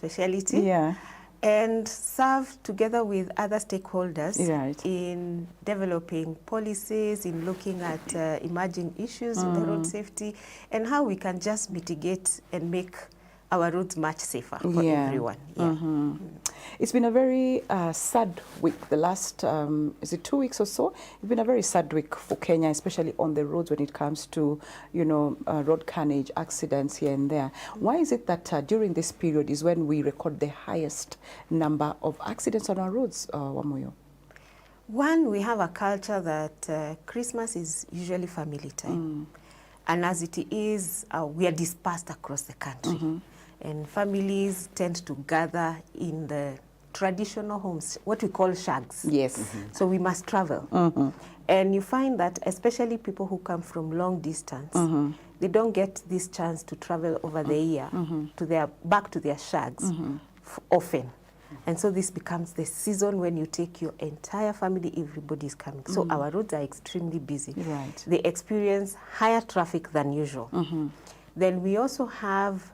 specialty. Yeah. And serve together with other stakeholders right. in developing policies, in looking at emerging issues in the road safety, and how we can just mitigate and make our roads much safer for everyone. Yeah. It's been a very sad week. The last, is it 2 weeks or so? It's been a very sad week for Kenya, especially on the roads when it comes to, you know, road carnage, accidents here and there. Why is it that during this period is when we record the highest number of accidents on our roads, Wamuyu? One, we have a culture that Christmas is usually family time. And as it is, we are dispersed across the country. And families tend to gather in the traditional homes, what we call shags. Yes. So we must travel. And you find that especially people who come from long distance, they don't get this chance to travel over the year to back to their shags often. And so this becomes the season when you take your entire family, everybody's coming. So our roads are extremely busy. Right. They experience higher traffic than usual. Then we also have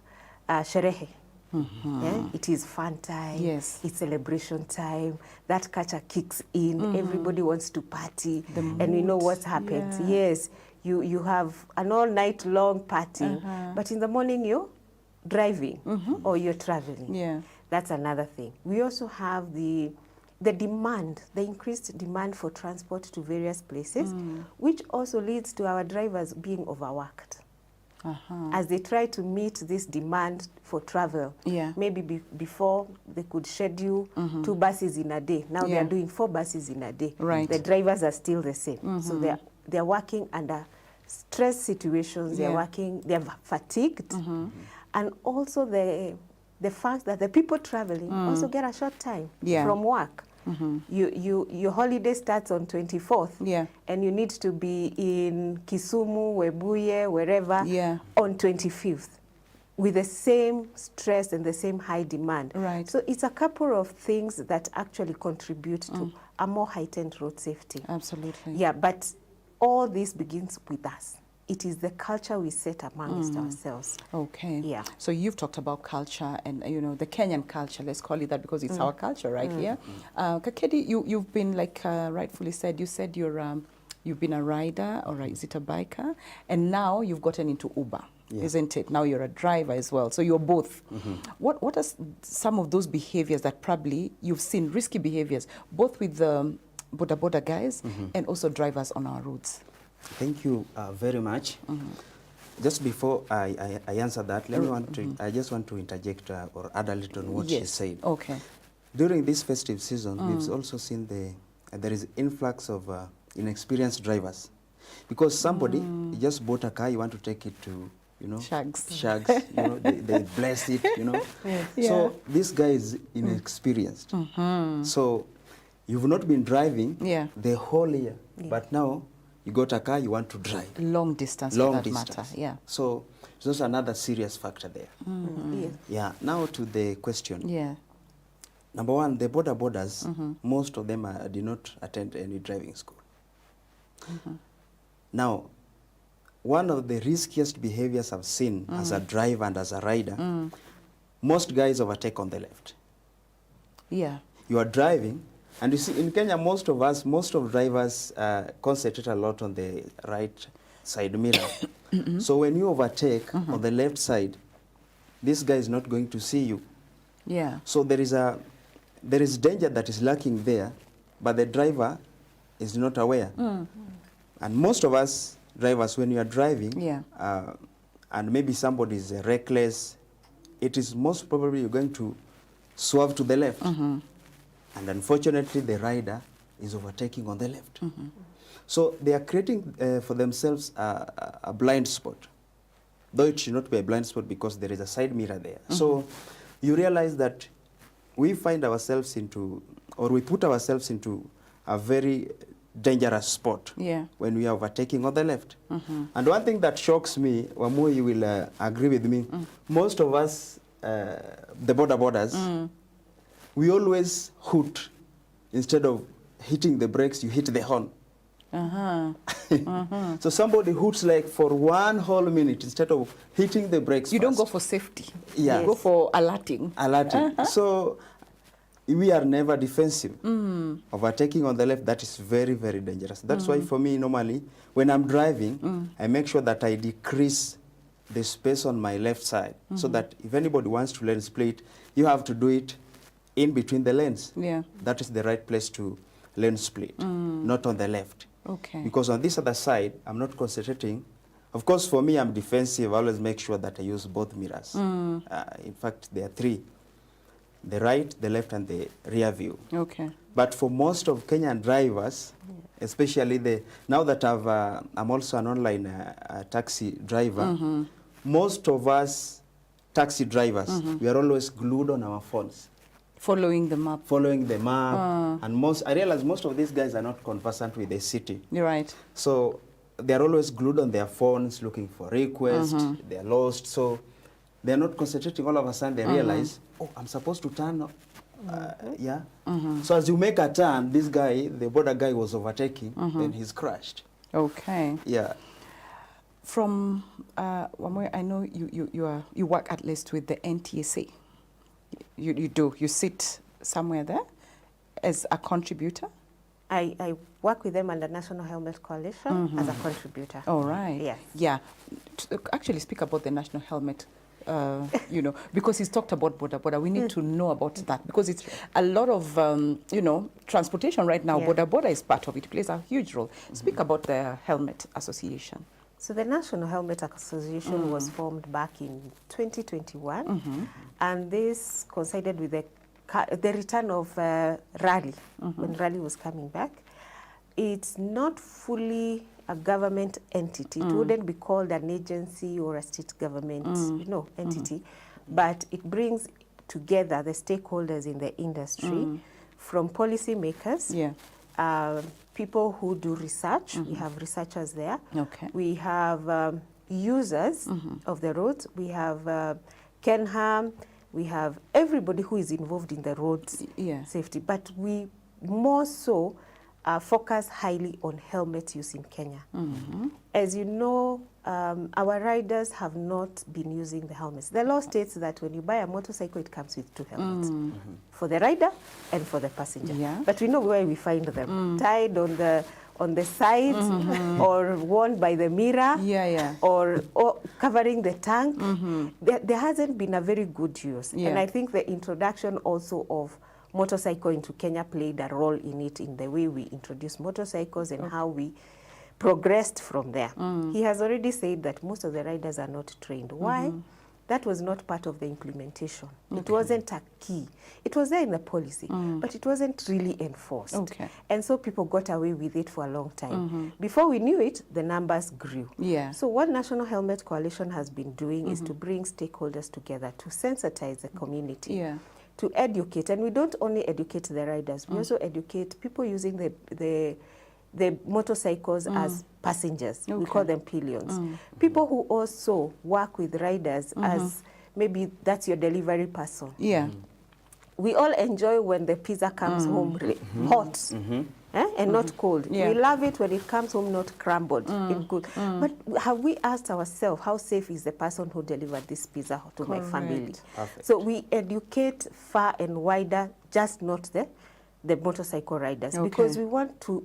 sherehe. Yeah? It is fun time. Yes. It's celebration time. That culture kicks in. Everybody wants to party. And we know what happens. Yeah. Yes, you have an all-night long party, but in the morning you're driving or you're traveling. Yeah. That's another thing. We also have the demand, the increased demand for transport to various places, which also leads to our drivers being overworked. As they try to meet this demand for travel. Yeah. Maybe before they could schedule 2 buses in a day. Now they are doing 4 buses in a day. Right. The drivers are still the same. So they're working under stress situations. They're working, they're fatigued. And also the fact that the people traveling also get a short time from work. Your holiday starts on 24th, and you need to be in Kisumu, Webuye, wherever, on 25th, with the same stress and the same high demand. Right. So it's a couple of things that actually contribute to a more heightened road safety. Absolutely. Yeah, but all this begins with us. It is the culture we set amongst ourselves. Okay. Yeah. So you've talked about culture and, you know, the Kenyan culture, let's call it that because it's our culture right here. Kakedi, you've been, like rightfully said, you said you've been a rider, or is it a biker? And now you've gotten into Uber, isn't it? Now you're a driver as well. So you're both. What are some of those behaviors that probably you've seen, risky behaviors, both with the boda guys and also drivers on our roads? Thank you very much. Just before I answer that, I just want to interject or add a little on what she said. Okay. During this festive season, we've also seen there is influx of inexperienced drivers, because somebody just bought a car, you want to take it to, you know, shags, you know, they bless it, you know. So this guy is inexperienced. So you've not been driving the whole year, but now you got a car, you want to drive. Long distance, for that matter, So there's another serious factor there. Yeah. Now to the question. Yeah. Number one, the borders, most of them did not attend any driving school. Now, one of the riskiest behaviors I've seen as a driver and as a rider, most guys overtake on the left. Yeah. You are driving, and you see, in Kenya, most of drivers concentrate a lot on the right side mirror. So when you overtake on the left side, this guy is not going to see you. Yeah. So there is danger that is lurking there, but the driver is not aware. And most of us drivers, when you are driving, and maybe somebody is reckless, it is most probably you're going to swerve to the left. And unfortunately, the rider is overtaking on the left. So they are creating for themselves a blind spot, though it should not be a blind spot because there is a side mirror there. So you realize that we find ourselves into, or we put ourselves into a very dangerous spot when we are overtaking on the left. And one thing that shocks me, Wamuyu will agree with me, most of us, the borders, we always hoot. Instead of hitting the brakes, you hit the horn. So somebody hoots like for 1 whole minute instead of hitting the brakes. You first. don't go for safety. Yeah. You go for alerting. Alerting. So we are never defensive. Overtaking on the left, that is very, very dangerous. That's why for me, normally, when I'm driving, I make sure that I decrease the space on my left side so that if anybody wants to lane split, you have to do it in between the lanes. Yeah. That is the right place to lane split, not on the left. Okay. Because on this other side, I'm not concentrating. Of course, for me, I'm defensive. I always make sure that I use both mirrors. In fact, there are 3. The right, the left, and the rear view. Okay. But for most of Kenyan drivers, especially now that I'm also an online taxi driver, most of us taxi drivers, we are always glued on our phones. Following the map. Following the map. And I realize most of these guys are not conversant with the city. You're right. So they're always glued on their phones, looking for requests. They're lost. So they're not concentrating. All of a sudden, they realize, oh, I'm supposed to turn. Yeah. So as you make a turn, this guy, the border guy, was overtaking, then he's crashed. Okay. Yeah. From Wamuyu, I know you work at least with the NTSA. You do. You sit somewhere there as a contributor? I work with them under National Helmet Coalition as a contributor. All right. Yes. Yeah. Actually, speak about the National Helmet. Because he's talked about border. We need to know about that because it's a lot of, transportation right now. Yeah. Border is part of it. It plays a huge role. Speak about the Helmet Association. So the National Helmet Association was formed back in 2021, and this coincided with the return of Rally, when Rally was coming back. It's not fully a government entity. It wouldn't be called an agency or a state government entity, but it brings together the stakeholders in the industry, from policymakers, people who do research. We have researchers there. Okay. We have users of the roads. We have Kenham. We have everybody who is involved in the road safety. But we more so focus highly on helmet use in Kenya. As you know, our riders have not been using the helmets. The law states that when you buy a motorcycle, it comes with 2 helmets, for the rider and for the passenger. Yeah. But we know where we find them, tied on the sides, or worn by the mirror, or covering the tank. There hasn't been a very good use. And I think the introduction also of motorcycle into Kenya played a role in it, in the way we introduced motorcycles and how we progressed from there. He has already said that most of the riders are not trained. Why? That was not part of the implementation. It wasn't a key. It was there in the policy, but it wasn't really enforced. And so people got away with it for a long time. Before we knew it, the numbers grew. So what National Helmet Coalition has been doing is to bring stakeholders together to sensitize the community, to educate. And we don't only educate the riders, we also educate people using the motorcycles as passengers. We call them pillions. People who also work with riders as maybe that's your delivery person. We all enjoy when the pizza comes home hot and not cold. We love it when it comes home not crumbled. Good. But have we asked ourselves, how safe is the person who delivered this pizza to my family? So we educate far and wider, just not the motorcycle riders, because we want to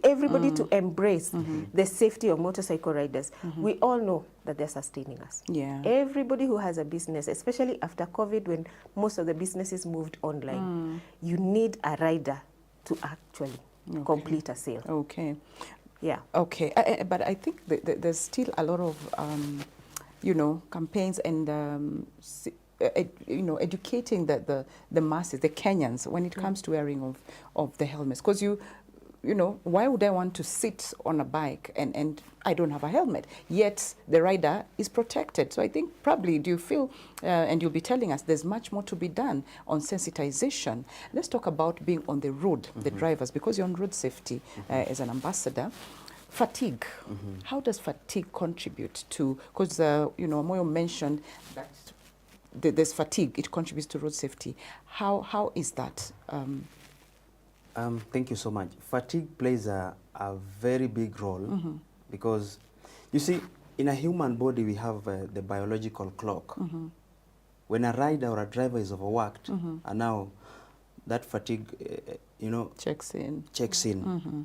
everybody to embrace the safety of motorcycle riders. We all know that they're sustaining us. Everybody who has a business, especially after COVID, when most of the businesses moved online, you need a rider to actually complete a sale. But I think there's still a lot of campaigns and educating the masses, the Kenyans, when it comes to wearing of the helmets. Because why would I want to sit on a bike and I don't have a helmet, yet the rider is protected? So I think probably, do you feel, and you'll be telling us, there's much more to be done on sensitization. Let's talk about being on the road, the drivers, because you're on road safety as an ambassador. Fatigue. How does fatigue contribute to, because Moyo mentioned that there's fatigue, it contributes to road safety. How is that? Thank you so much. Fatigue plays a very big role because, you see, in a human body we have the biological clock. When a rider or a driver is overworked, and now that fatigue, you know, checks in.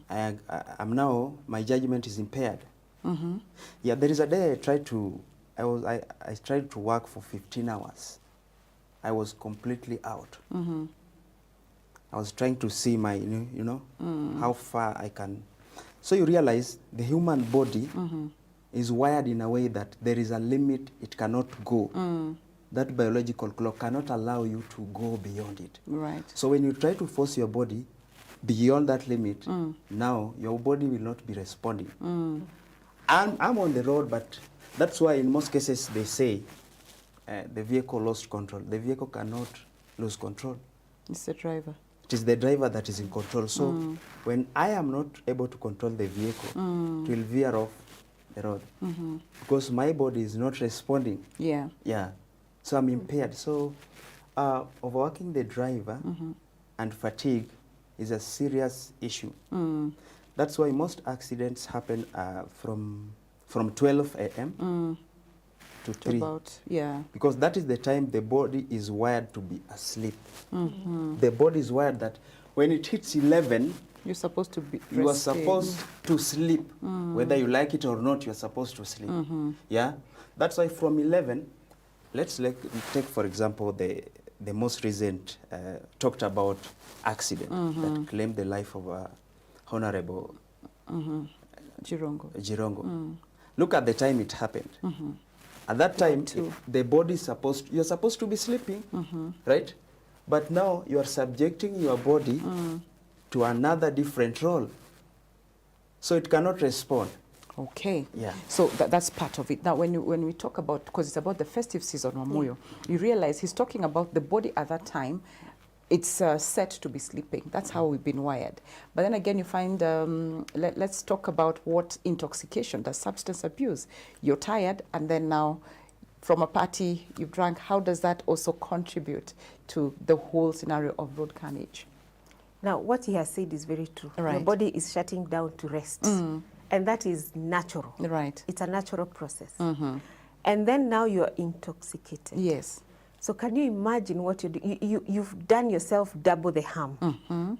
I'm now, my judgment is impaired. Yeah, there is a day I tried to work for 15 hours. I was completely out. I was trying to see my, you know, how far I can. So you realize the human body is wired in a way that there is a limit it cannot go. That biological clock cannot allow you to go beyond it. Right. So when you try to force your body beyond that limit, now your body will not be responding. I'm on the road, but that's why in most cases they say the vehicle lost control. The vehicle cannot lose control. It's the driver. It is the driver that is in control. So when I am not able to control the vehicle, it will veer off the road because my body is not responding. Yeah. Yeah. So I'm impaired. So overworking the driver and fatigue is a serious issue. That's why most accidents happen from 12 a.m. to 3. About, yeah. Because that is the time the body is wired to be asleep. The body is wired that when it hits 11, you're supposed to be you are supposed to sleep. Whether you like it or not, you're supposed to sleep. Yeah? That's why from 11, let's take, for example, the most recent talked about accident that claimed the life of Honorable Jirongo. Look at the time it happened. At that time, the body you're supposed to be sleeping, right? But now you are subjecting your body to another different role. So it cannot respond. Okay. Yeah. So that's part of it. Now, when we talk about, because it's about the festive season, Wamuyu, you realize he's talking about the body at that time. It's set to be sleeping. That's how we've been wired. But then again, you find, let's talk about what intoxication, the substance abuse. You're tired, and then now from a party you've drank. How does that also contribute to the whole scenario of road carnage? Now, what he has said is very true. Right. Your body is shutting down to rest. And that is natural. Right. It's a natural process. And then now you're intoxicated. Yes. So can you imagine what you do? You've done yourself double the harm.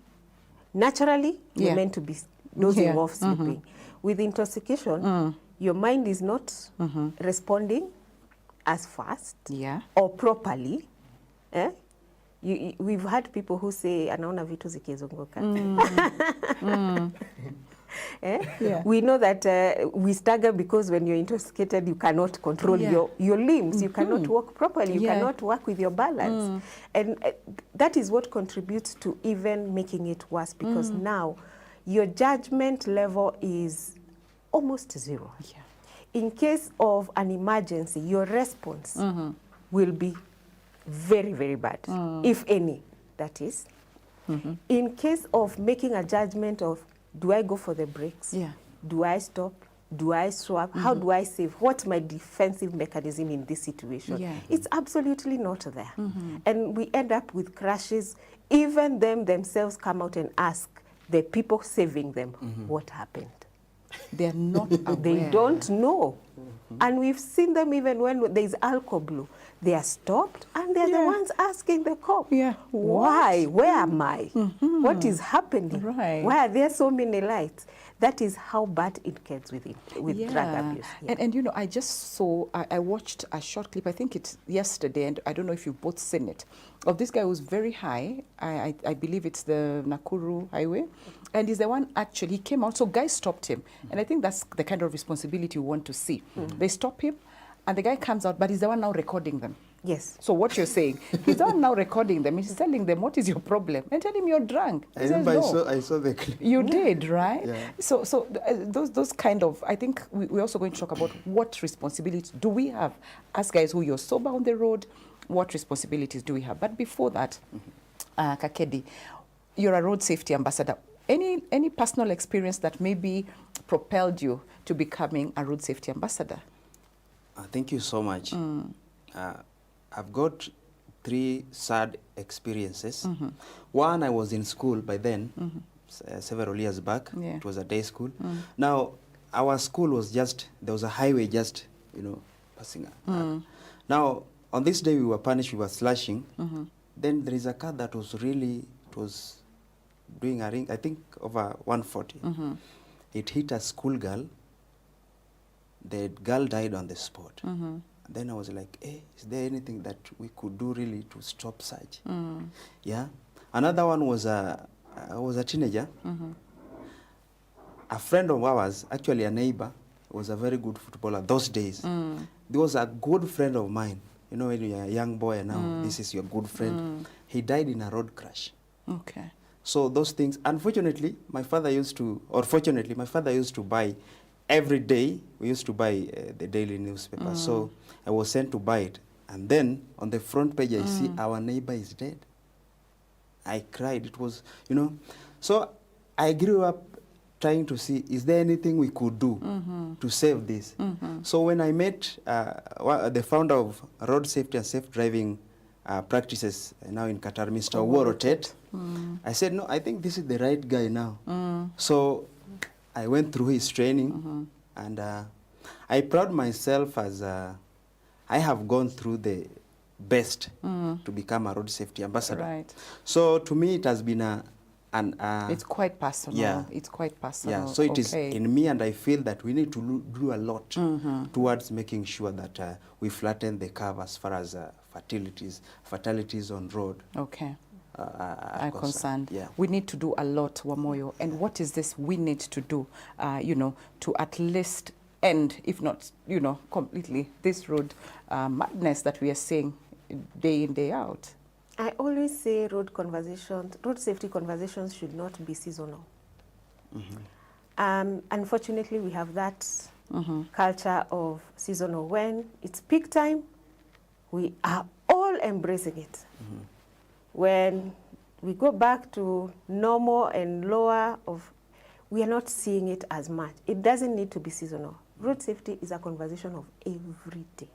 Naturally, you're meant to be dozing off, sleeping. With intoxication, your mind is not responding as fast or properly. We've had people who say, anaona vitu zikizunguka. We know that we stagger because when you're intoxicated, you cannot control your limbs. You cannot walk properly. You cannot work with your balance. And that is what contributes to even making it worse, because now your judgment level is almost zero. In case of an emergency, your response will be very, very bad, if any, that is. In case of making a judgment of, do I go for the brakes? Do I stop? Do I swap? How do I save? What's my defensive mechanism in this situation? It's absolutely not there. And we end up with crashes. Even them themselves come out and ask the people saving them what happened. They're not aware. They don't know. And we've seen them even when there's alcohol blue. They are stopped and they're the ones asking the cop, why? Where am I? What is happening? Why are there so many lights? That is how bad it gets with drug abuse. And you know, I just saw, I watched a short clip, I think it's yesterday, and I don't know if you've both seen it, of this guy who's very high. I believe it's the Nakuru highway. And he's the one actually, he came out, so guys stopped him. And I think that's the kind of responsibility you want to see. They stop him, and the guy comes out, but he's the one now recording them. Yes. So what you're saying, he's the one now recording them. He's telling them, what is your problem? And tell him you're drunk. I remember I saw the clip. You did, right? Yeah. So those kind of, I think we're also going to talk about what responsibilities do we have as guys who you're sober on the road. What responsibilities do we have? But before that, Kakedi, you're a road safety ambassador. Any personal experience that maybe propelled you to becoming a road safety ambassador? Thank you so much. I've got 3 sad experiences. One, I was in school by then, several years back. Yeah. It was a day school. Now, our school was just, there was a highway just, you know, passing. Now, on this day we were punished, we were slashing. Then there is a car that was really, it was doing a ring, I think over 140. It hit a schoolgirl. The girl died on the spot. Then I was like, hey, is there anything that we could do really to stop such? Yeah. Another one was I was a teenager. A friend of ours, actually a neighbor, was a very good footballer those days. There was a good friend of mine. You know, when you're a young boy and now this is your good friend. He died in a road crash. Okay. So those things, unfortunately, my father used to, or fortunately, my father used to buy every day. We used to buy the daily newspaper. So I was sent to buy it. And then on the front page, I see our neighbor is dead. I cried. It was, you know. So I grew up trying to see, is there anything we could do to save this? So when I met the founder of Road Safety and Safe Driving practices now in Qatar, Mr. Wamuyu, I said, no, I think this is the right guy now. So I went through his training, and I proud myself as I have gone through the best to become a road safety ambassador. Right. So to me, it has been it's quite personal. Yeah. It's quite personal. Yeah, so it is in me, and I feel that we need to do a lot towards making sure that we flatten the curve as far as fatalities on road. Okay. Are concerned. Yeah. We need to do a lot, Wamuyu. And what is this we need to do, you know, to at least end, if not, you know, completely, this road madness that we are seeing day in, day out? I always say road safety conversations should not be seasonal. Unfortunately, we have that culture of seasonal. When it's peak time, we are all embracing it. When we go back to normal and lower, we are not seeing it as much. It doesn't need to be seasonal. Road safety is a conversation of every day.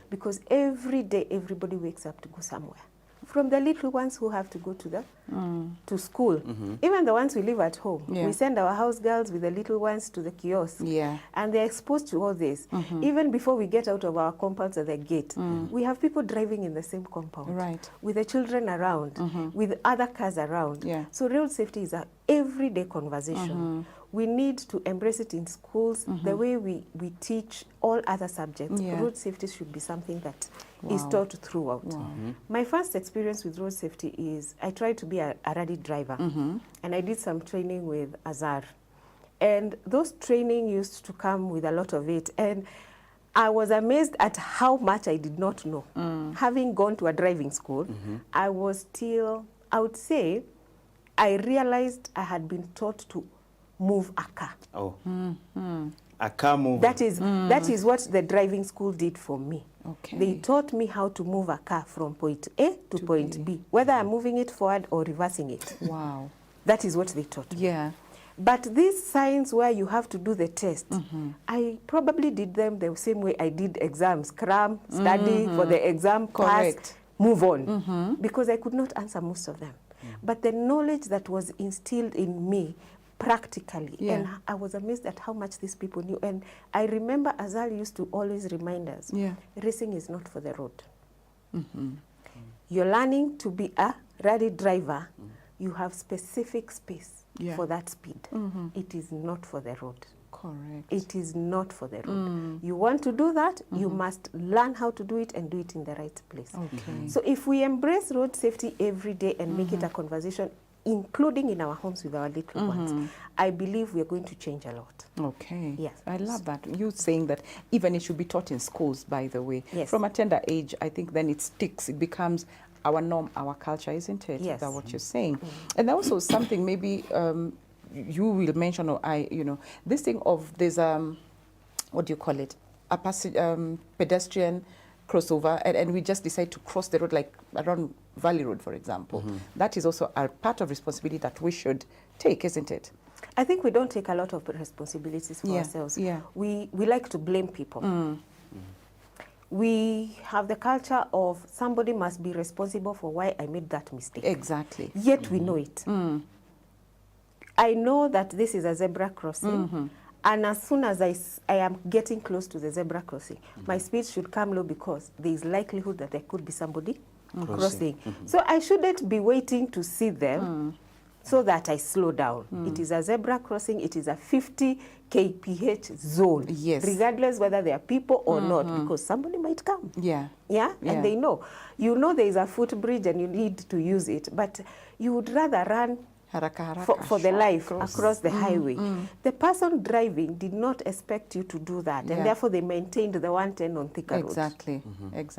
Because every day, everybody wakes up to go somewhere. From the little ones who have to go to school, even the ones who live at home. Yeah. We send our house girls with the little ones to the kiosk. Yeah. And they're exposed to all this. Even before we get out of our compounds at the gate, we have people driving in the same compound. Right. With the children around, with other cars around. Yeah. So road safety is an everyday conversation. We need to embrace it in schools the way we teach all other subjects. Yeah. Road safety should be something that is taught throughout. My first experience with road safety is I tried to be a rally driver, and I did some training with Azar. And those training used to come with a lot of it. And I was amazed at how much I did not know. Having gone to a driving school, I was still, I would say, I realized I had been taught to move a car. Oh. A car move. That is what the driving school did for me. Okay. They taught me how to move a car from point A to point B, whether I'm moving it forward or reversing it. Wow. That is what they taught me. Yeah. But these signs where you have to do the test, I probably did them the same way I did exams. Cram, study for the exam, pass, move on. Because I could not answer most of them. But the knowledge that was instilled in me practically, and I was amazed at how much these people knew. And I remember Azal used to always remind us, racing is not for the road. You're learning to be a rally driver, you have specific space for that speed. It is not for the road. Correct. It is not for the road. You want to do that, you must learn how to do it and do it in the right place. Okay. So if we embrace road safety every day and make it a conversation, including in our homes with our little ones, I believe we are going to change a lot. Okay. Yes. I love that. You saying that even it should be taught in schools, by the way. Yes. From a tender age, I think then it sticks. It becomes our norm, our culture, isn't it? Yes. That's what you're saying. And also something maybe you will mention, or this thing of there's, what do you call it? A pedestrian crossover, and we just decide to cross the road, like around Valley Road, for example. That is also a part of responsibility that we should take, isn't it? I think we don't take a lot of responsibilities for ourselves. Yeah. We like to blame people. we have the culture of somebody must be responsible for why I made that mistake. Exactly. Yet we know it. I know that this is a zebra crossing, and as soon as I am getting close to the zebra crossing, my speed should come low because there is likelihood that there could be somebody crossing. So I shouldn't be waiting to see them so that I slow down. It is a zebra crossing. It is a 50 kph zone, regardless whether there are people or not, because somebody might come. And they know. You know there is a footbridge and you need to use it, but you would rather run for the life across the highway. The person driving did not expect you to do that, and therefore they maintained the 110 on Thika Road. Exactly.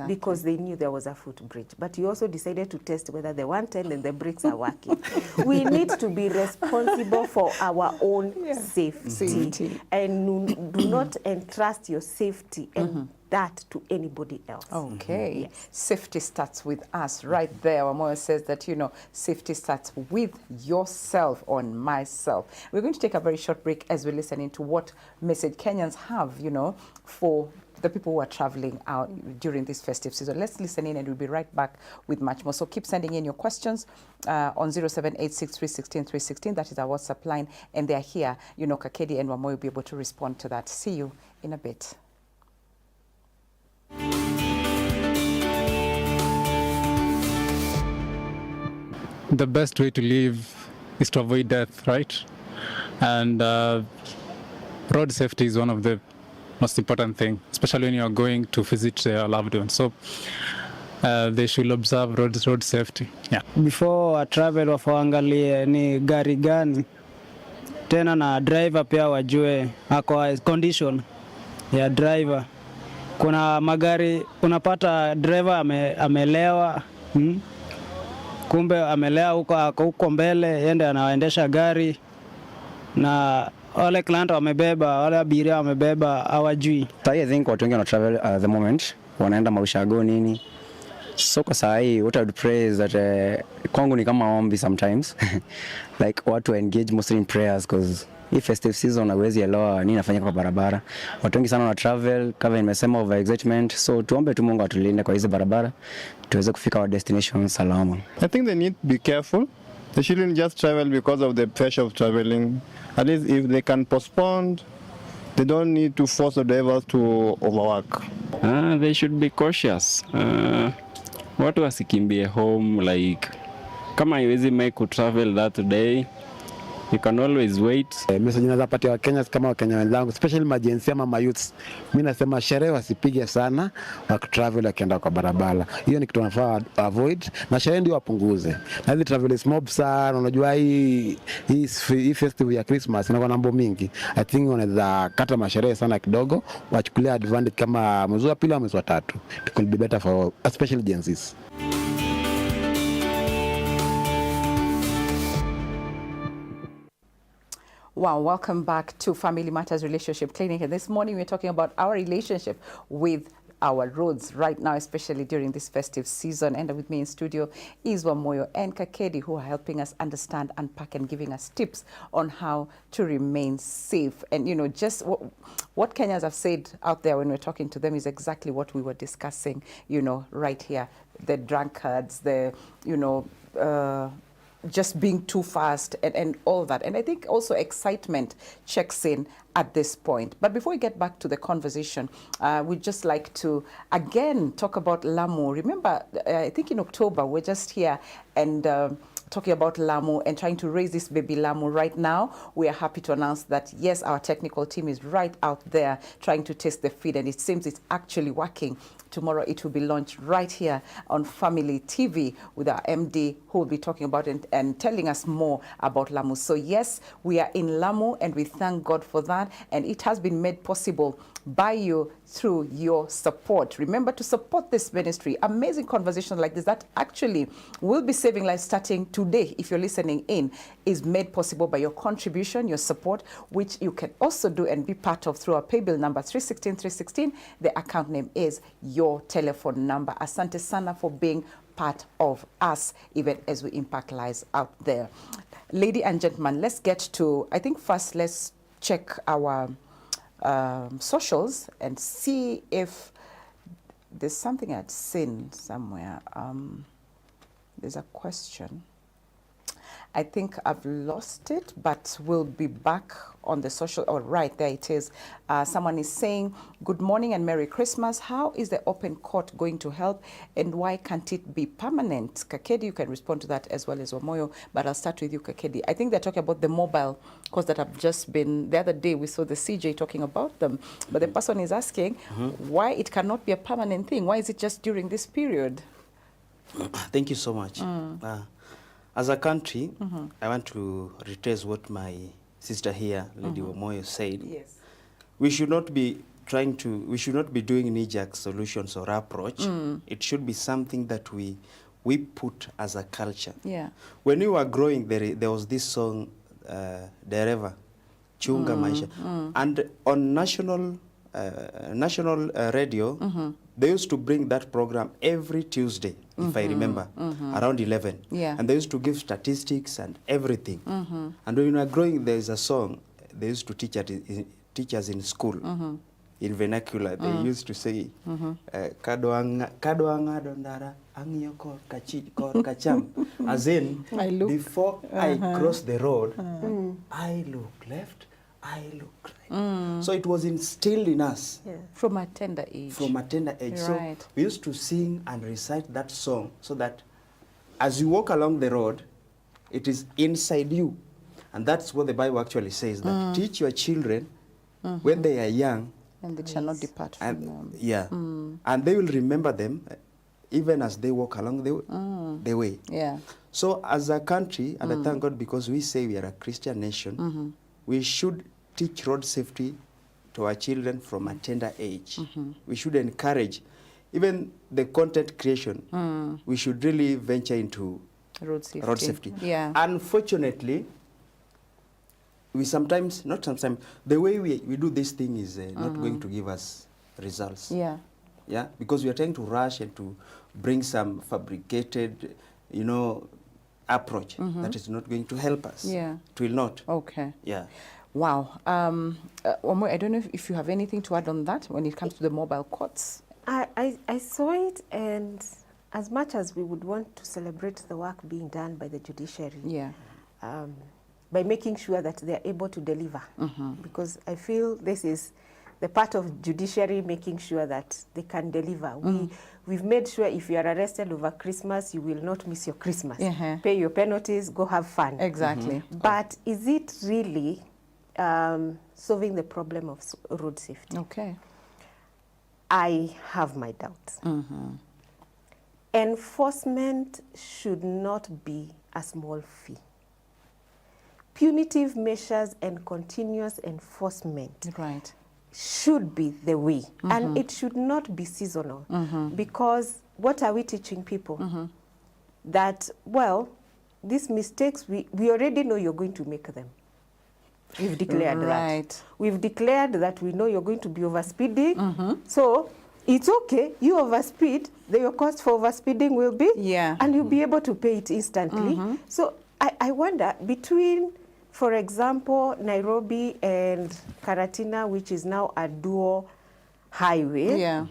Because they knew there was a footbridge. But you also decided to test whether the 110 and the brakes are working. We need to be responsible for our own safety. And do not entrust your safety and that to anybody else. Okay. Safety starts with us. Right there, Wamuyu says that, you know, safety starts with yourself, on myself. We're going to take a very short break as we're listening to what message Kenyans have, you know, for the people who are traveling out during this festive season. Let's listen in and we'll be right back with much more. So keep sending in your questions on 0786316316. That is our WhatsApp line. And they're here. You know, Kakedi and Wamuyu will be able to respond to that. See you in a bit. The best way to live is to avoid death, right? And road safety is one of the most important things, especially when you are going to visit a loved one. So they should observe road safety. Before a travel waangalie ni gari gani, tena na driver pia wajue ako condition ya driver. Kuna magari unapata driver amelewa, kumbe amelea huko mbele, yende anaendesha gari na wale client wamebeba, wale abiria wamebeba hawajui. I think watu wengi wana travel at the moment wanaenda maushago nini. So kwa saa hii what I would pray is that kwangu ni kama ombi sometimes like watu engage mostly in prayers because hii festive season hawezi elewa nini nafanyika kwa barabara. Watu wengi sana wana travel kama nimesema over excitement, so tuombe tu Mungu atulinde kwa hizo barabara tuweze kufika our destination salama. I think they need to be careful. They shouldn't just travel because of the pressure of traveling. At least if they can postpone, they don't need to force the drivers to overwork. They should be cautious. Watu wasikimbie home, like kama haiwezi make travel that day, you can always wait. Message naweza patia Wakenya kama Wakenya wenzangu, especially majensi ama youths. Mimi nasema sherehe wasipige sana wakitravel wakienda kwa barabara. Hiyo ni kitu tunafaa avoid, na sherehe ndio wapunguze. Na hizi travel is mob sana, unajua hii festive ya Christmas inakuwa na mambo mingi. I think wanaweza kata masherehe sana kidogo, wachukulia advantage kama mwezi wa pili au mwezi wa tatu. It could be better for especially Gen Zs. Wow, welcome back to Family Matters Relationship Clinic. And this morning we're talking about our relationship with our roads right now, especially during this festive season. And with me in studio is Wamuyu and Kakedi, who are helping us understand, unpack, and giving us tips on how to remain safe. And, you know, just what Kenyans have said out there when we're talking to them is exactly what we were discussing, you know, right here. The drunkards, the, you know, just being too fast and all that. And I think also excitement checks in at this point. But before we get back to the conversation, we'd just like to again talk about Lamu. Remember, I think in October, we're just here and talking about Lamu and trying to raise this baby Lamu. Right now, we are happy to announce that, yes, our technical team is right out there trying to test the feed, and it seems it's actually working. Tomorrow it will be launched right here on Family TV with our MD, who will be talking about it and telling us more about Lamu. So yes, we are in Lamu and we thank God for that. And it has been made possible by you through your support. Remember to support this ministry. Amazing conversations like this that actually will be saving lives starting today, if you're listening in, is made possible by your contribution, your support, which you can also do and be part of through our paybill number 316. The account name is your telephone number. Asante sana for being part of us, even as we impact lives out there. Ladies and gentlemen, let's get to, I think first let's check our socials and see if there's something I'd seen somewhere. There's a question. I think I've lost it, but we'll be back on the social. Oh, right, there it is. Someone is saying, good morning and Merry Christmas. How is the open court going to help, and why can't it be permanent? Kakedi, you can respond to that as well as Wamuyu, but I'll start with you, Kakedi. I think they're talking about the mobile courts that have just been, the other day we saw the CJ talking about them, but the person is asking why it cannot be a permanent thing. Why is it just during this period? Thank you so much. As a country, I want to retrace what my sister here, Lady Wamuyu, said. Yes. We should not be we should not be doing knee-jerk solutions or approach. It should be something that we put as a culture. Yeah. When we were growing, there was this song, Dereva, Chunga Maisha. And on national radio, they used to bring that program every Tuesday, if I remember, around 11. Yeah. And they used to give statistics and everything. And when we were growing, there is a song they used to teach us in school, in vernacular. They used to say, Kadoanga dondara angyo kor kacham. As in, before I cross the road, I look left, I look right. So it was instilled in us. Yeah. From a tender age. From a tender age. Right. So we used to sing and recite that song so that as you walk along the road, it is inside you. And that's what the Bible actually says, that teach your children when they are young. And they shall not depart from them. Yeah. And they will remember them even as they walk along the way. Yeah. So as a country, and I thank God because we say we are a Christian nation, we should teach road safety to our children from a tender age. We should encourage, even the content creation, we should really venture into road safety. Road safety. Yeah. Unfortunately, we sometimes, not sometimes, the way we do this thing is not going to give us results. Yeah. Yeah, because we are trying to rush and to bring some fabricated, approach that is not going to help us. Yeah. It will not. Okay. Yeah. Wow. Wamuyu, I don't know if you have anything to add on that when it comes to the mobile courts. I saw it, and as much as we would want to celebrate the work being done by the judiciary, yeah, by making sure that they are able to deliver, because I feel this is the part of judiciary, making sure that they can deliver. We've made sure if you are arrested over Christmas, you will not miss your Christmas. Pay your penalties, go have fun. Exactly. But is it really solving the problem of road safety? Okay. I have my doubts. Enforcement should not be a small fee. Punitive measures and continuous enforcement should be the way. And it should not be seasonal. Because what are we teaching people? That, well, these mistakes, we already know you're going to make them. We've declared that. We've declared that we know you're going to be overspeeding. So it's okay, you overspeed, your cost for overspeeding will be, and you'll be able to pay it instantly. So I wonder, between, for example, Nairobi and Karatina, which is now a dual highway,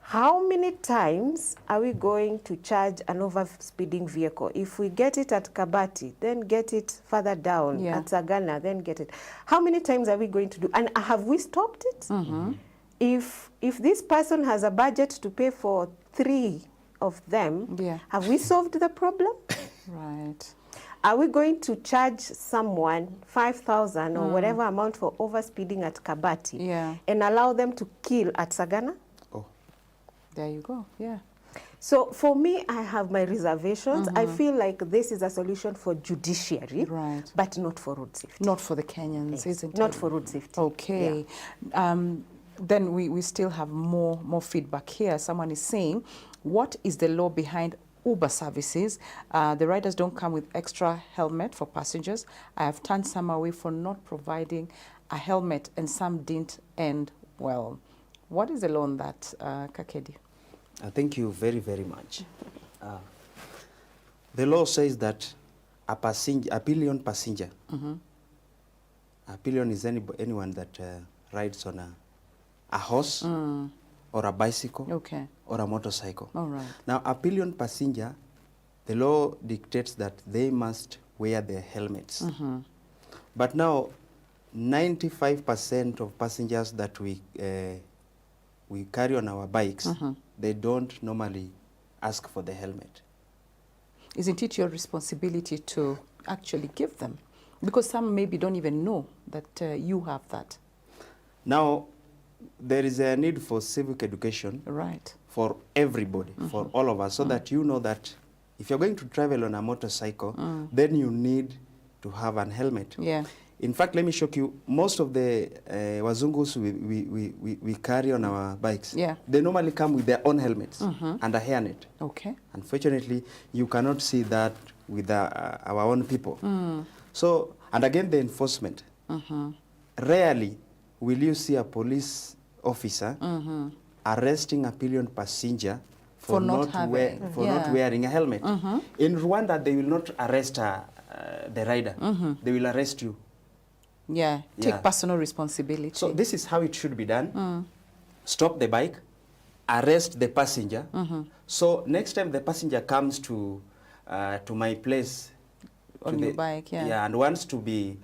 how many times are we going to charge an overspeeding vehicle? If we get it at Kabati, then get it further down at Sagana, then get it. How many times are we going to do? And have we stopped it? If this person has a budget to pay for 3 of them, have we solved the problem? Right. Are we going to charge someone 5,000 or whatever amount for overspeeding at Kabati and allow them to kill at Sagana? There you go, So for me, I have my reservations. I feel like this is a solution for judiciary, but not for road safety. Not for the Kenyans, isn't it? Not for road safety. Okay. Then we still have more feedback here. Someone is saying, what is the law behind Uber services? The riders don't come with extra helmet for passengers. I have turned some away for not providing a helmet, and some didn't end well. What is the law on that, Kakedi? Thank you very, very much. The law says that a pillion passenger, a pillion is anyone that rides on a horse or or a bicycle, Okay. or a motorcycle. All right. Now, a pillion passenger, the law dictates that they must wear their helmets. But now, 95% of passengers that we carry on our bikes, they don't normally ask for the helmet. Isn't it your responsibility to actually give them? Because some maybe don't even know that you have that. Now, there is a need for civic education Right. for everybody, for all of us, so that you know that if you're going to travel on a motorcycle, then you need to have an helmet. Yeah. In fact, let me show you, most of the wazungus we carry on our bikes, they normally come with their own helmets and a hairnet. Okay. Unfortunately, you cannot see that with our own people. So, and again, the enforcement. Rarely will you see a police officer arresting a pillion passenger for not wearing a helmet. In Rwanda, they will not arrest the rider. They will arrest you. Yeah, take personal responsibility. So this is how it should be done. Stop the bike, arrest the passenger. So next time the passenger comes to my place on your bike, and wants to be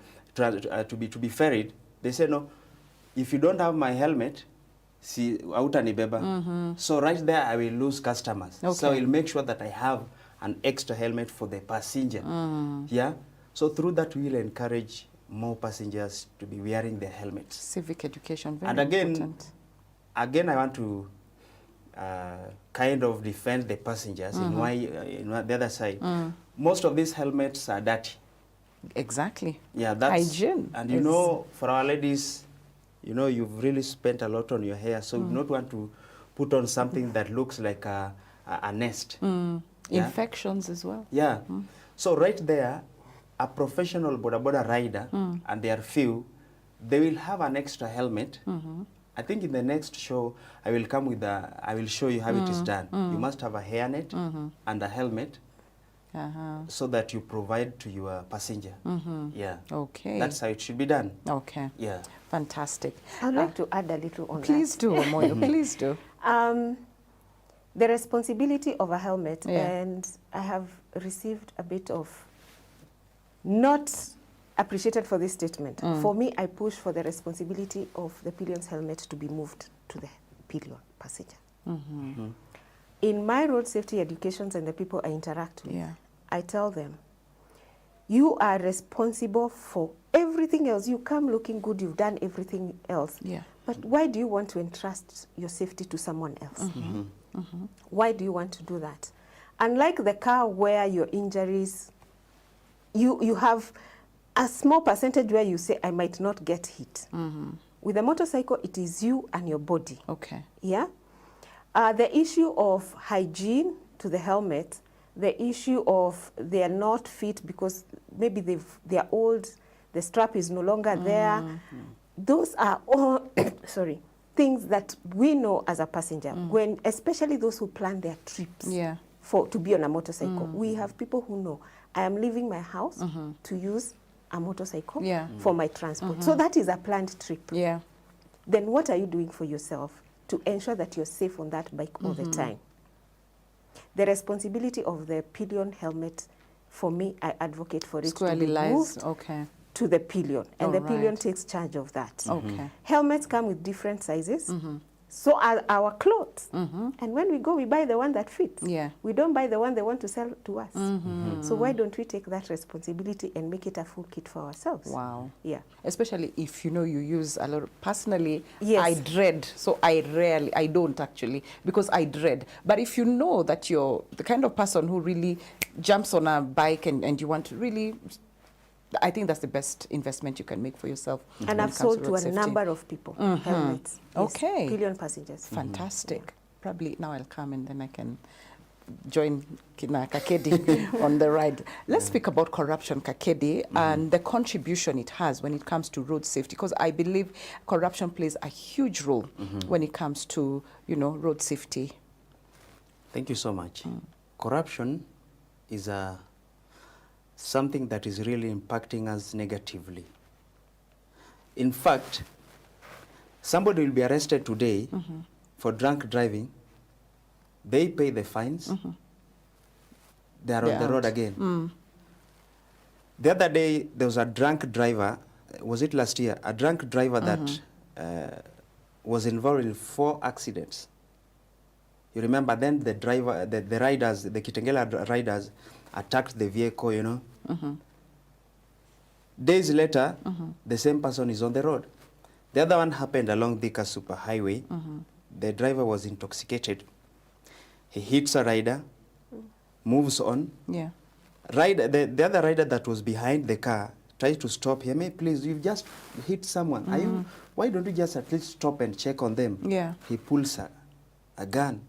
ferried, they say, no, if you don't have my helmet, see, hautanibeba. So right there, I will lose customers. Okay. So I'll make sure that I have an extra helmet for the passenger. Yeah. So through that, we will encourage more passengers to be wearing their helmets. Civic education, very and again, important. Again, I want to kind of defend the passengers in the other side. Most of these helmets are dirty. Exactly. Yeah, that's hygiene. And you know, for our ladies, you know, you've really spent a lot on your hair, so you don't want to put on something that looks like a nest. Yeah? Infections as well. Yeah. So right there, a professional boda boda rider, and they are few, they will have an extra helmet. I think in the next show, I will come with I will show you how it is done. You must have a hairnet and a helmet, so that you provide to your passenger. Yeah. Okay. That's how it should be done. Okay. Yeah. Fantastic. I'd like to add a little on please that. Do, Wamuyu, please do. The responsibility of a helmet, and I have received a bit of not appreciated for this statement. For me, I push for the responsibility of the pillion's helmet to be moved to the pillion passenger. In my road safety educations and the people I interact with, I tell them, you are responsible for everything else. You come looking good, you've done everything else. But why do you want to entrust your safety to someone else? Why do you want to do that? Unlike the car where your injuries, you have a small percentage where you say, I might not get hit. With a motorcycle, it is you and your body. Okay. Yeah? The issue of hygiene to the helmet, the issue of they are not fit because maybe they are old, the strap is no longer there. Those are all, sorry, things that we know as a passenger, when, especially those who plan their trips to be on a motorcycle. We have people who know, I am leaving my house to use a motorcycle for my transport. So that is a planned trip. Then what are you doing for yourself to ensure that you're safe on that bike all the time? The responsibility of the pillion helmet, for me, I advocate for it to be moved to the pillion, and the pillion takes charge of that. Helmets come with different sizes. So are our clothes. And when we go, we buy the one that fits. We don't buy the one they want to sell to us. So why don't we take that responsibility and make it a full kit for ourselves? Wow. Yeah. Especially if you know you use a lot. Personally, I dread. So I don't actually, because I dread. But if you know that you're the kind of person who really jumps on a bike and you want to really, I think that's the best investment you can make for yourself. And I've sold to a number of people helmets. Okay. Pillion passengers. Fantastic. Probably now I'll come and then I can join Kina Kakedi on the ride. Let's speak about corruption, Kakedi, and the contribution it has when it comes to road safety, because I believe corruption plays a huge role when it comes to, you know, road safety. Thank you so much. Corruption is something that is really impacting us negatively. In fact, somebody will be arrested today for drunk driving, they pay the fines. They are on the road again. The other day, there was a drunk driver, was it last year? A drunk driver that was involved in 4 accidents. You remember then the driver, the riders, the Kitengela riders attacked the vehicle, you know. Days later, the same person is on the road. The other one happened along Thika Superhighway. The driver was intoxicated. He hits a rider, moves on. Yeah. The other rider that was behind the car tries to stop him. Hey, please, you've just hit someone. Are you, why don't you just at least stop and check on them? Yeah. He pulls a gun.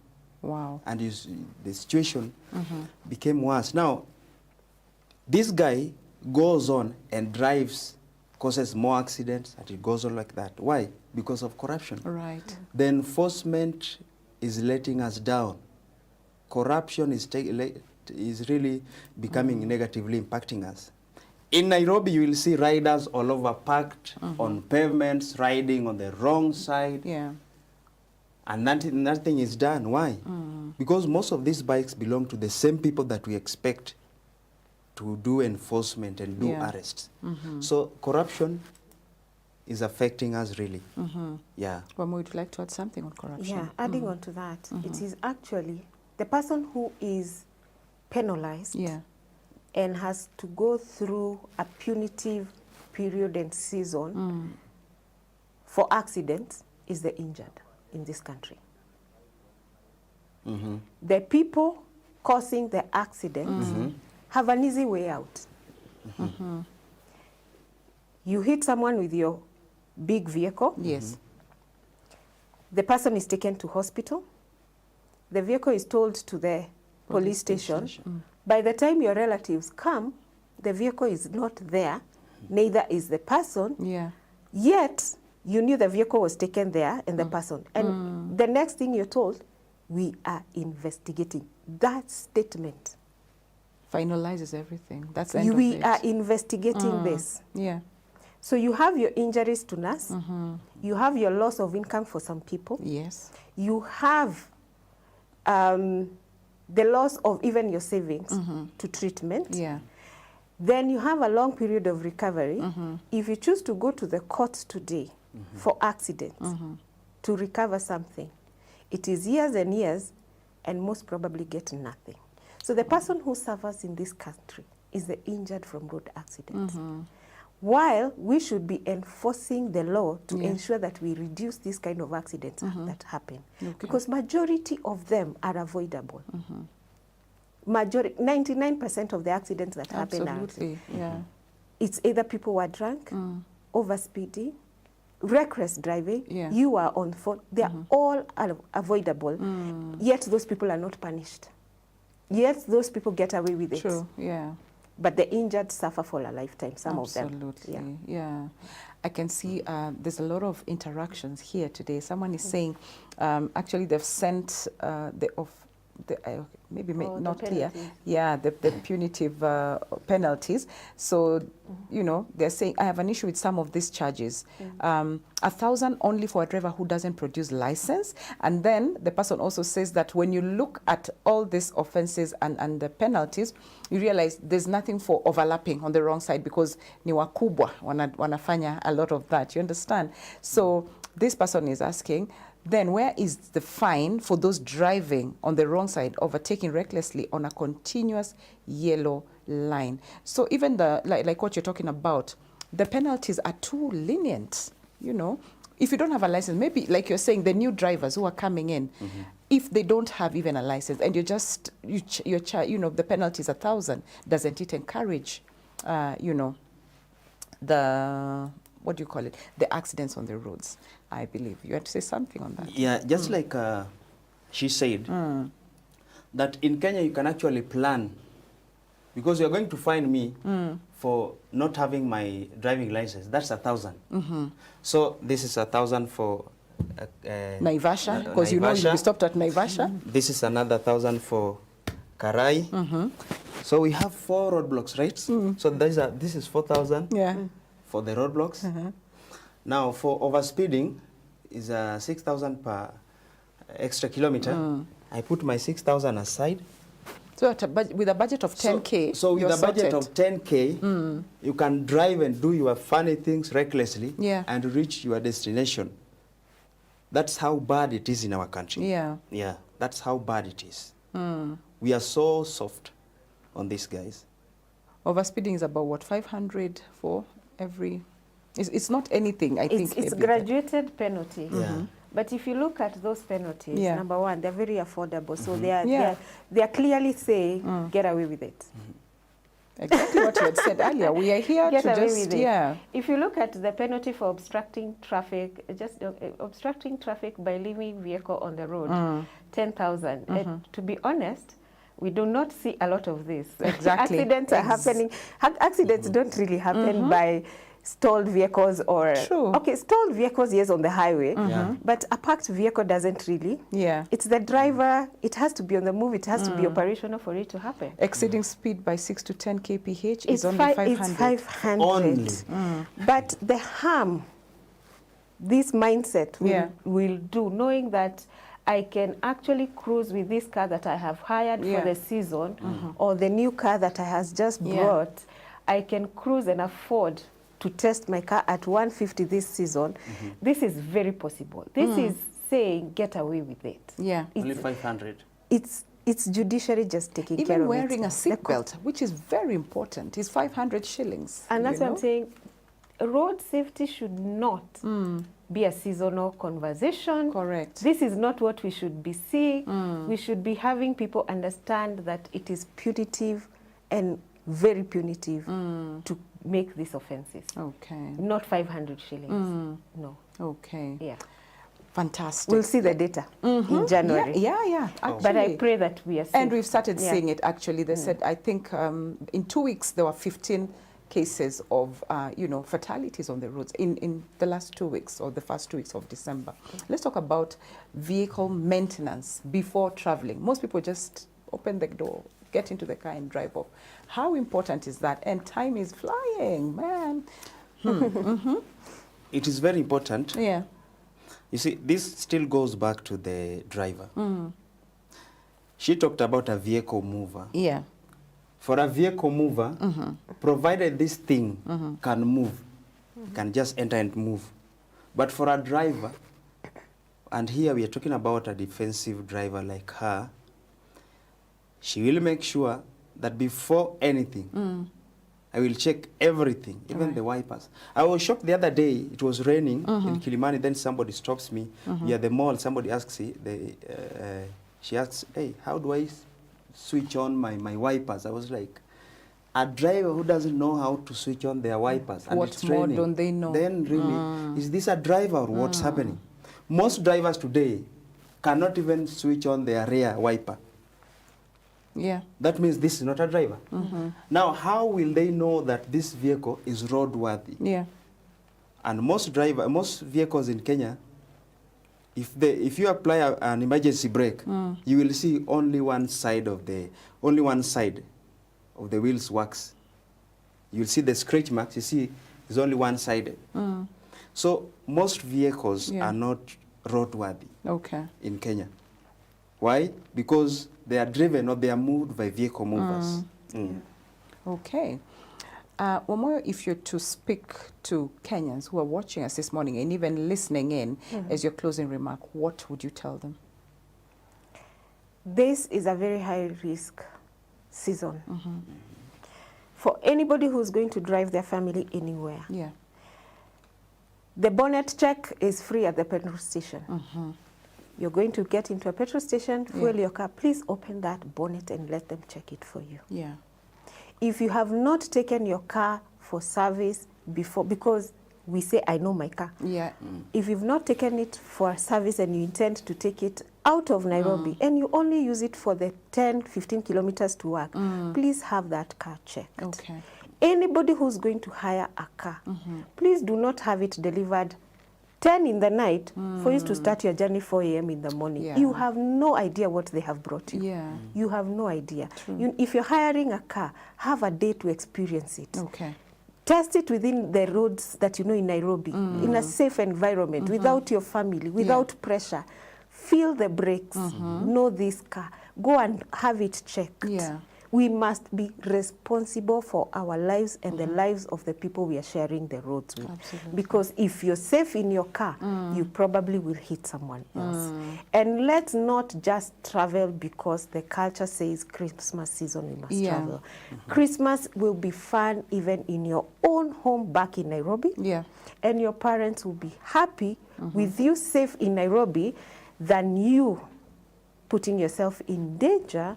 Wow. And the situation became worse. Now, this guy goes on and drives, causes more accidents, and it goes on like that. Why? Because of corruption. Right. The enforcement is letting us down. Corruption is really becoming negatively impacting us. In Nairobi, you will see riders all over parked on pavements, riding on the wrong side. Yeah. And nothing is done. Why? Because most of these bikes belong to the same people that we expect to do enforcement and do arrests. So corruption is affecting us really. Yeah. Wamuyu, would you like to add something on corruption? Yeah, adding on to that, it is actually the person who is penalized and has to go through a punitive period and season for accidents is the injured in this country. The people causing the accidents have an easy way out. You hit someone with your big vehicle. Yes. The person is taken to hospital. The vehicle is told to the police station. By the time your relatives come, the vehicle is not there, neither is the person. Yeah. Yet, you knew the vehicle was taken there and the person. And the next thing you're told, we are investigating. That statement finalizes everything. That's the end of we it. are investigating this. Yeah. So you have your injuries to nurse. You have your loss of income for some people. Yes. You have the loss of even your savings to treatment. Yeah. Then you have a long period of recovery. If you choose to go to the courts today for accidents to recover something, it is years and years and most probably get nothing. So the person who suffers in this country is the injured from road accidents. While we should be enforcing the law to ensure that we reduce this kind of accidents that happen. Because majority of them are avoidable. 99% of the accidents that happen are, it's either people were drunk, overspeeding, reckless driving, you are on fault. They are all avoidable, yet those people are not punished. Yet those people get away with it. True, yeah. But the injured suffer for a lifetime, some Absolutely. of them. Yeah. I can see there's a lot of interactions here today. Someone is saying, actually they've sent maybe not clear. Yeah, the punitive penalties. So, you know, they're saying, I have an issue with some of these charges. 1,000 only for a driver who doesn't produce license. And then the person also says that when you look at all these offenses and the penalties, you realize there's nothing for overlapping on the wrong side because ni wakubwa wanafanya a lot of that. You understand? So this person is asking, then where is the fine for those driving on the wrong side, overtaking recklessly on a continuous yellow line? So even like what you're talking about, the penalties are too lenient, you know. If you don't have a license, maybe like you're saying, the new drivers who are coming in, if they don't have even a license and you know, the penalty is 1,000, doesn't it encourage, you know, what do you call it? The accidents on the roads, I believe. You had to say something on that. Yeah, just like she said, that in Kenya you can actually plan, because you're going to find me for not having my driving license. That's 1,000. So this is 1,000 for Naivasha, because you know you'll be stopped at Naivasha. This is another 1,000 for Karai. So we have 4 roadblocks, right? So this is 4,000. Yeah. For the roadblocks. Now for overspeeding is 6,000 per extra kilometer, I put my 6,000 aside. So with a budget of 10K, so with you're a budget sorted. of 10K, you can drive and do your funny things recklessly and reach your destination. That's how bad it is in our country. Yeah. Yeah, that's how bad it is. We are so soft on these guys. Overspeeding is about what, 500 for every... It's not anything, I think. It's graduated penalty. Yeah. But if you look at those penalties, Yeah. number one, they're very affordable. So they are clearly saying, get away with it. Exactly what you had said earlier. We are here Get to away just, with it. If you look at the penalty for obstructing traffic, just obstructing traffic by leaving vehicle on the road, 10,000. To be honest, we do not see a lot of this. Exactly. Accidents are happening. Accidents don't really happen by stalled vehicles or... True. Okay, stalled vehicles, yes, on the highway, but a parked vehicle doesn't really. Yeah. It's the driver, it has to be on the move, it has to be operational for it to happen. Exceeding speed by 6 to 10 kph is only 500. It's 500. Only. But the harm this mindset will do, knowing that I can actually cruise with this car that I have hired for the season or the new car that I has just brought, I can cruise and afford to test my car at 150 this season. This is very possible. This is saying get away with it. Yeah. Only 500. It's judiciary just taking care of it. Even wearing a seatbelt, which is very important, is 500 shillings. And that's what I'm saying. Road safety should not be a seasonal conversation. Correct. This is not what we should be seeing. We should be having people understand that it is punitive and very punitive to make these offenses. Okay. Not 500 shillings. No. Okay. Yeah. Fantastic. We'll see the data in January. Yeah. Actually, But I pray that we are safe. and we've started seeing it, actually. They said, I think in 2 weeks, there were 15 cases of, fatalities on the roads in the last 2 weeks or the first 2 weeks of December. Let's talk about vehicle maintenance before traveling. Most people just open the door, get into the car and drive off. How important is that? And time is flying, man. It is very important. Yeah. You see, this still goes back to the driver. She talked about a vehicle mover. Yeah. For a vehicle mover, provided this thing can move, can just enter and move. But for a driver, and here we are talking about a defensive driver like her, she will make sure that before anything, I will check everything, even the wipers. I was shocked the other day, it was raining in Kilimani, then somebody stops me. We are at the mall, somebody asks, she asks, hey, how do I switch on my wipers? I was like, a driver who doesn't know how to switch on their wipers and What it's more training, don't they know? then really, is this a driver or what's happening? Most drivers today cannot even switch on their rear wiper. Yeah. That means this is not a driver. Now, how will they know that this vehicle is roadworthy? Yeah. And most vehicles in Kenya, if you apply an emergency brake, you will see only one side of the wheels works. You'll see the scratch marks. You see, it's only one sided. So most vehicles are not roadworthy in Kenya. Why? Because they are driven or they are moved by vehicle movers. Okay. Wamuyu, if you're to speak to Kenyans who are watching us this morning and even listening in as your closing remark, what would you tell them? This is a very high risk season. For anybody who's going to drive their family anywhere. Yeah. The bonnet check is free at the petrol station. You're going to get into a petrol station, fuel your car, please open that bonnet and let them check it for you. Yeah. If you have not taken your car for service before, because we say, I know my car. Yeah. If you've not taken it for service and you intend to take it out of Nairobi and you only use it for the 10, 15 kilometers to work, please have that car checked. Okay. Anybody who's going to hire a car, please do not have it delivered 10 in the night for you to start your journey 4 a.m. in the morning. Yeah. You have no idea what they have brought you. Yeah. You have no idea. If you're hiring a car, have a day to experience it. Okay. Test it within the roads that you know in Nairobi, in a safe environment, without your family, without pressure. feel the brakes, know this car, go and have it checked. Yeah. We must be responsible for our lives and the lives of the people we are sharing the roads with. Absolutely. Because if you're safe in your car, you probably will hit someone else. And let's not just travel because the culture says Christmas season we must travel. Christmas will be fun even in your own home back in Nairobi. Yeah. And your parents will be happy with you safe in Nairobi than you putting yourself in danger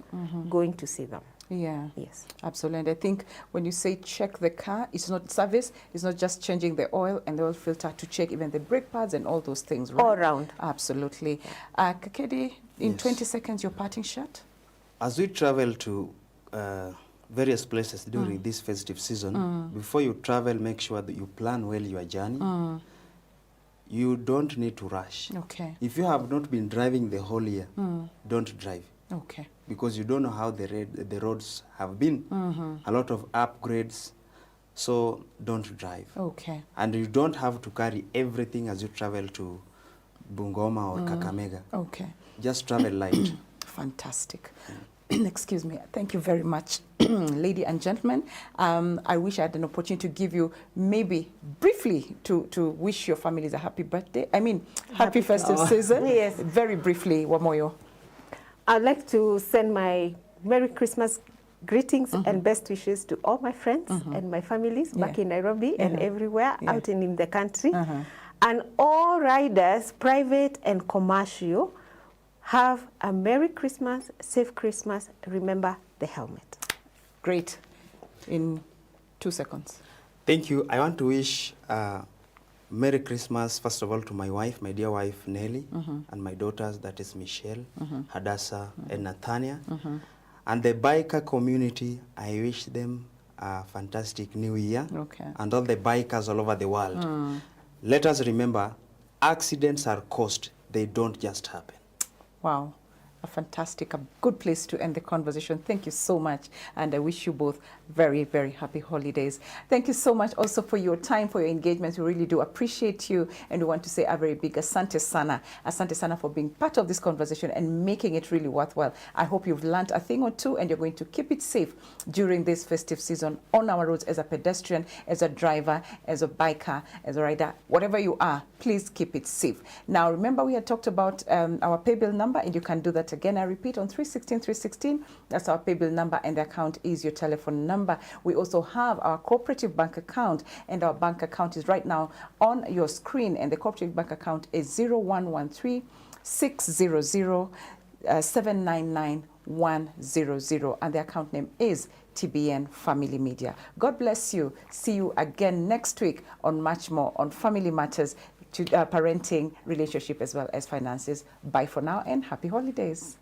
going to see them. Yeah. Yes. Absolutely. And I think when you say check the car, it's not service, it's not just changing the oil and the oil filter, to check even the brake pads and all those things, right? All around. Absolutely. Kakedi, in 20 seconds, your parting shot? As we travel to various places during this festive season, before you travel, make sure that you plan well your journey. You don't need to rush. Okay. If you have not been driving the whole year, don't drive. Okay. Because you don't know how the roads have been. A lot of upgrades, so don't drive. Okay. And you don't have to carry everything as you travel to Bungoma or Kakamega. Okay. Just travel light. Fantastic. Excuse me. Thank you very much, ladies and gentlemen. I wish I had an opportunity to give you maybe briefly to wish your families a happy birthday. I mean, happy festive season. Yes. Very briefly, Wamuyu. I'd like to send my Merry Christmas greetings and best wishes to all my friends and my families back in Nairobi and everywhere out in the country. And all riders, private and commercial, have a Merry Christmas, safe Christmas. Remember the helmet. Great. In 2 seconds. Thank you. I want to wish Merry Christmas, first of all, to my wife, my dear wife, Nelly, and my daughters, that is Michelle, Hadassah, and Nathania. And the biker community, I wish them a fantastic new year. Okay. And all the bikers all over the world. Let us remember, accidents are caused. They don't just happen. Wow. A fantastic, a good place to end the conversation. Thank you so much. And I wish you both very, very happy holidays. Thank you so much also for your time, for your engagement. We really do appreciate you. And we want to say a very big asante sana. Asante sana for being part of this conversation and making it really worthwhile. I hope you've learned a thing or two and you're going to keep it safe during this festive season on our roads as a pedestrian, as a driver, as a biker, as a rider, whatever you are, please keep it safe. Now, remember we had talked about our pay bill number, and you can do that again. I repeat, on 316. That's our pay bill number, and the account is your telephone number. We also have our cooperative bank account, and our bank account is right now on your screen, and the cooperative bank account is 0113 600 799 100, and the account name is TBN Family Media. God bless you. See you again next week on much more on family matters, to parenting, relationship, as well as finances. Bye for now and happy holidays.